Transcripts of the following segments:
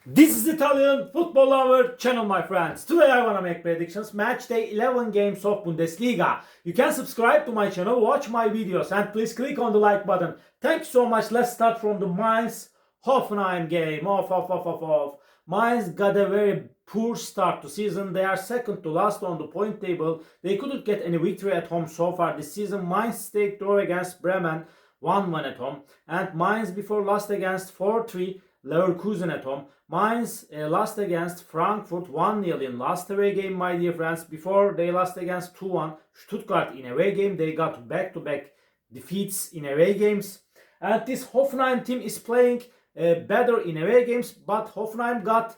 This is Italian Football Lover channel, my friends. Today I wanna make predictions. Match day 11 games of Bundesliga. You can subscribe to my channel, watch my videos, and please click on the like button. Thank you so much. Let's start from the Mainz Hoffenheim game. Mainz got a very poor start to season. They are second to last on the point table. They couldn't get any victory at home so far this season. Mainz stayed draw against Bremen 1-1 at home, and Mainz before lost against 4-3 Leverkusen at home. Mainz lost against Frankfurt 1-0 in last away game, my dear friends. Before they lost against 2-1 Stuttgart in away game. They got back-to-back defeats in away games. And this Hoffenheim team is playing better in away games, but Hoffenheim got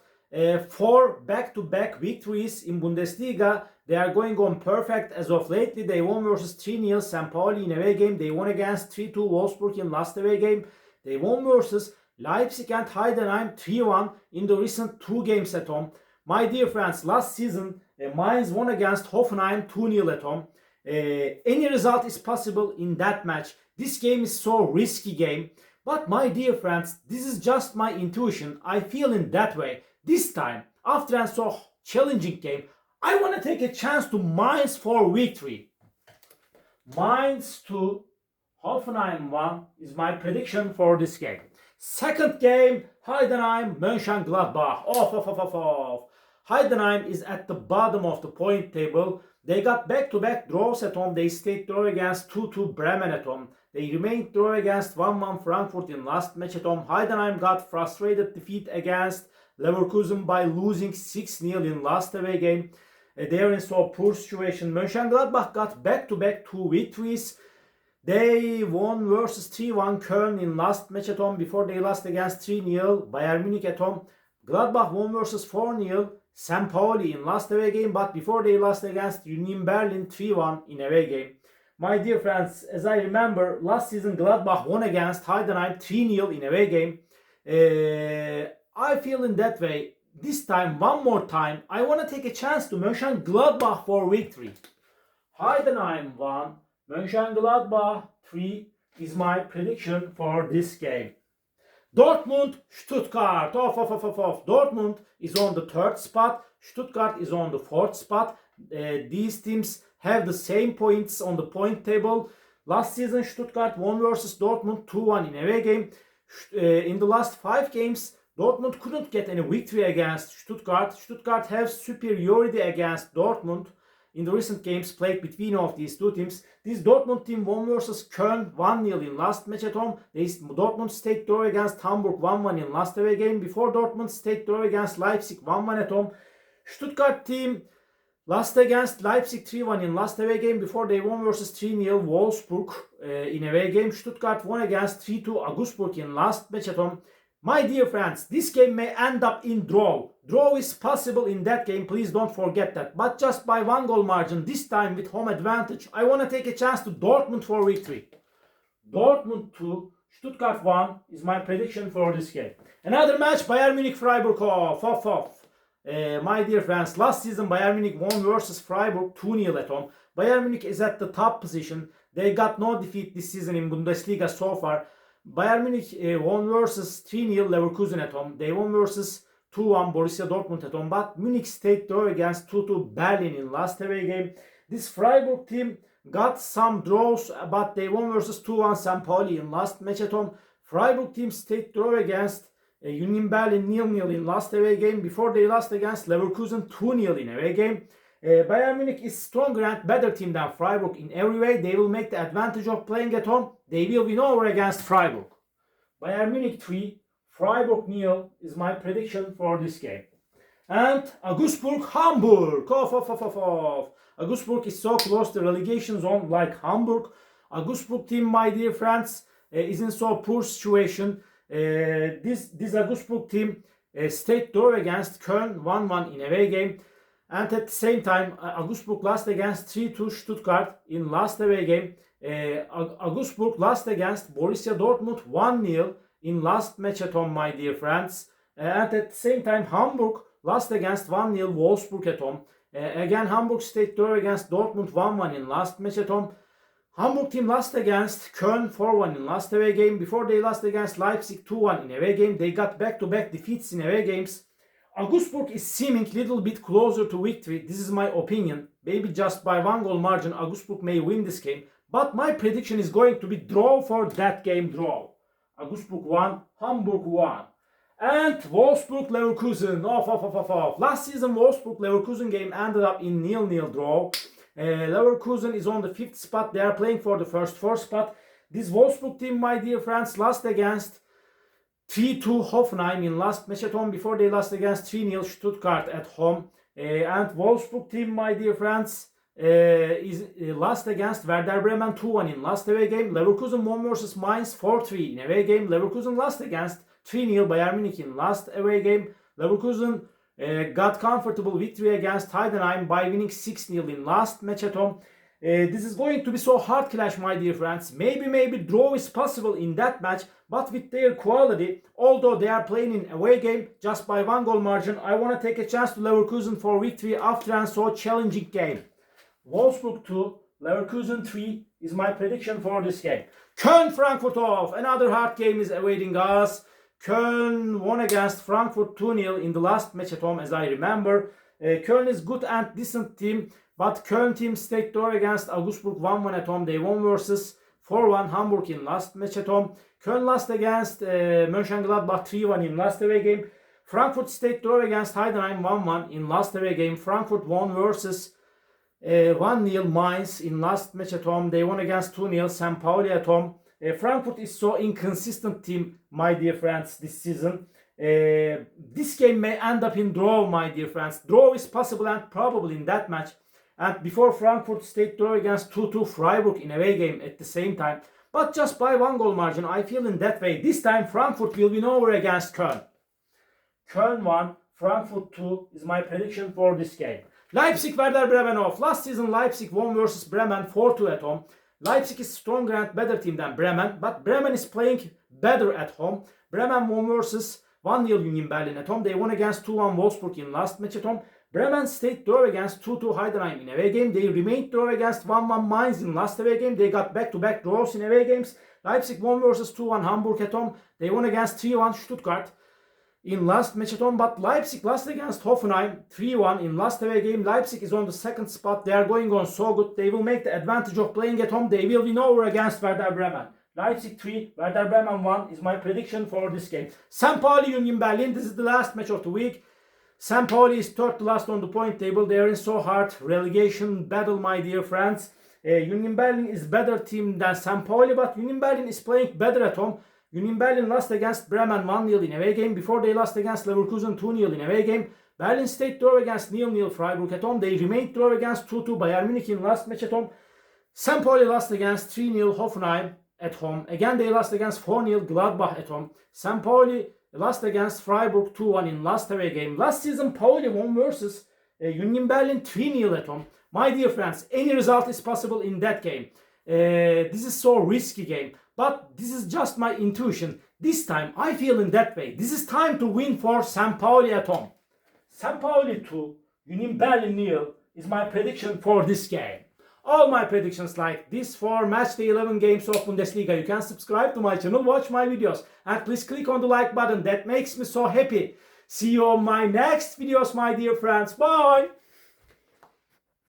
4 back-to-back victories in Bundesliga. They are going on perfect as of lately. They won versus 3-0 St. Pauli in away game. They won against 3-2 Wolfsburg in last away game. They won versus Leipzig and Heidenheim 3-1 in the recent 2 games at home. My dear friends, last season Mainz won against Hoffenheim 2-0 at home. Any result is possible in that match. This game is so risky game. But my dear friends, this is just my intuition. I feel in that way. This time, after a so challenging game, I want to take a chance to Mainz for victory. Mainz 2, Hoffenheim 1 is my prediction for this game. Second game, Heidenheim, Mönchengladbach. Heidenheim is at the bottom of the point table. They got back-to-back draws at home. They stayed draw against 2-2 Bremen at home. They remained draw against 1-1 Frankfurt in last match at home. Heidenheim got frustrated defeat against Leverkusen by losing 6-0 in last away game. They are in so poor situation. Mönchengladbach got back-to-back 2 victories. They won versus 3-1 Köln in last match at home before they lost against 3-0 Bayern Munich at home. Gladbach won versus 4-0 St. Pauli in last away game, but before they lost against Union Berlin 3-1 in away game. My dear friends, as I remember, last season Gladbach won against Heidenheim 3-0 in away game. I feel in that way. This time, one more time, I want to take a chance to Mönchengladbach for victory. Heidenheim 1, Mönchengladbach 3 is my prediction for this game. Dortmund, Stuttgart. Dortmund is on the 3rd spot. Stuttgart is on the 4th spot. These teams have the same points on the point table. Last season, Stuttgart won versus Dortmund 2-1 in away game. In the last 5 games, Dortmund couldn't get any victory against Stuttgart. Stuttgart has superiority against Dortmund in the recent games played between of these two teams. This Dortmund team won versus Köln 1-0 in last match at home. Dortmund stayed draw against Hamburg 1-1 in last away game. Before Dortmund stayed draw against Leipzig 1-1 at home. Stuttgart team lost against Leipzig 3-1 in last away game before they won versus 3-0 Wolfsburg in away game. Stuttgart won against 3-2 Augsburg in last match at home. My dear friends, this game may end up in draw. Draw is possible in that game, please don't forget that. But just by 1 goal margin, this time with home advantage, I want to take a chance to Dortmund for victory. Dortmund 2, Stuttgart 1 is my prediction for this game. Another match, Bayern Munich Freiburg. My dear friends, last season Bayern Munich won versus Freiburg 2-0 at home. Bayern Munich is at the top position. They got no defeat this season in Bundesliga so far. Bayern Munich won versus 3-0 Leverkusen at home. They won versus 2-1 Borussia Dortmund at home. But Munich stayed draw against 2-2 Berlin in last away game. This Freiburg team got some draws, but they won versus 2-1 St. Pauli in last match at home. Freiburg team stayed draw against Union Berlin 0-0 in last away game before they lost against Leverkusen 2-0 in away game. Bayern Munich is stronger and better team than Freiburg in every way. They will make the advantage of playing at home. They will win over against Freiburg. Bayern Munich 3, Freiburg 0 is my prediction for this game. And Augsburg, Hamburg. Augsburg is so close to relegation zone like Hamburg. Augsburg team, my dear friends, is in so poor situation. This Augsburg team stayed draw against Köln 1-1 in away game. And at the same time, Augsburg lost against 3-2 Stuttgart in last away game. Augsburg lost against Borussia Dortmund 1-0 in last match at home, my dear friends. And at the same time, Hamburg lost against 1-0 Wolfsburg at home. Again, Hamburg stayed draw against Dortmund 1-1 in last match at home. Hamburg team lost against Köln 4-1 in last away game. Before they lost against Leipzig 2-1 in away game. They got back-to-back defeats in away games. Augsburg is seeming a little bit closer to victory. This is my opinion. Maybe just by 1 goal margin Augsburg may win this game. But my prediction is going to be draw for that game, draw. Augsburg 1, Hamburg 1. And Wolfsburg-Leverkusen. Off. Last season Wolfsburg-Leverkusen game ended up in 0-0 draw. Leverkusen is on the 5th spot. They are playing for the first 4 spot. This Wolfsburg team, my dear friends, lost against 3-2 Hoffenheim in last match at home. Before they lost against 3-0 Stuttgart at home. And Wolfsburg team, my dear friends, is lost against Werder Bremen 2-1 in last away game. Leverkusen won versus Mainz 4-3 in away game. Leverkusen lost against 3-0 Bayern Munich in last away game. Leverkusen got comfortable victory against Heidenheim by winning 6-0 in last match at home. This is going to be so hard clash, my dear friends. Maybe draw is possible in that match, but with their quality, although they are playing in away game just by 1 goal margin, I want to take a chance to Leverkusen for victory after and so challenging game. Wolfsburg 2, Leverkusen 3 is my prediction for this game. Köln-Frankfurt off. Another hard game is awaiting us. Köln won against Frankfurt 2-0 in the last match at home, as I remember. Köln is good and decent team, but Köln team stayed draw against Augsburg 1-1 at home. They won versus 4-1 Hamburg in last match at home. Köln lost against Mönchengladbach 3-1 in last away game. Frankfurt stayed draw against Heidenheim 1-1 in last away game. Frankfurt won versus 1-0 Mainz in last match at home. They won against 2-0 St. Pauli at home. Frankfurt is so inconsistent team, my dear friends, this season. This game may end up in draw, my dear friends. Draw is possible and probable in that match. And before Frankfurt stayed draw against 2-2 Freiburg in away game at the same time. But just by 1 goal margin, I feel in that way. This time Frankfurt will win over against Köln. Köln 1, Frankfurt 2 is my prediction for this game. Leipzig-Werder Bremen off. Last season Leipzig won versus Bremen 4-2 at home. Leipzig is stronger and better team than Bremen, but Bremen is playing better at home. Bremen won versus 1-0 Union Berlin at home. They won against 2-1 Wolfsburg in last match at home. Bremen stayed draw against 2-2 Heidenheim in away game. They remained draw against 1-1 Mainz in last away game. They got back-to-back draws in away games. Leipzig won versus 2-1 Hamburg at home. They won against 3-1 Stuttgart in last match at home, but Leipzig lost against Hoffenheim 3-1 in last away game. Leipzig is on the 2nd spot. They are going on so good. They will make the advantage of playing at home. They will win over against Werder Bremen. Leipzig 3, Werder Bremen 1 is my prediction for this game. St. Pauli Union Berlin. This is the last match of the week. St. Pauli is 3rd to last on the point table. They are in so hard relegation battle, my dear friends. Union Berlin is better team than St. Pauli, but Union Berlin is playing better at home. Union Berlin lost against Bremen 1-0 in away game. Before they lost against Leverkusen 2-0 in away game. Berlin stayed draw against 0-0 Freiburg at home. They remained draw against 2-2 Bayern Munich in last match at home. St. Pauli lost against 3-0 Hoffenheim at home. Again they lost against 4-0 Gladbach at home. St. Pauli lost against Freiburg 2-1 in last away game. Last season Pauli won versus Union Berlin 3-0 at home. My dear friends, any result is possible in that game. This is so risky game. But this is just my intuition. This time I feel in that way. This is time to win for St. Pauli at home. St. Pauli 2, Union Berlin 0 is my prediction for this game. All my predictions like this for match day 11 games of Bundesliga. You can subscribe to my channel, watch my videos, and please click on the like button. That makes me so happy. See you on my next videos, my dear friends. Bye!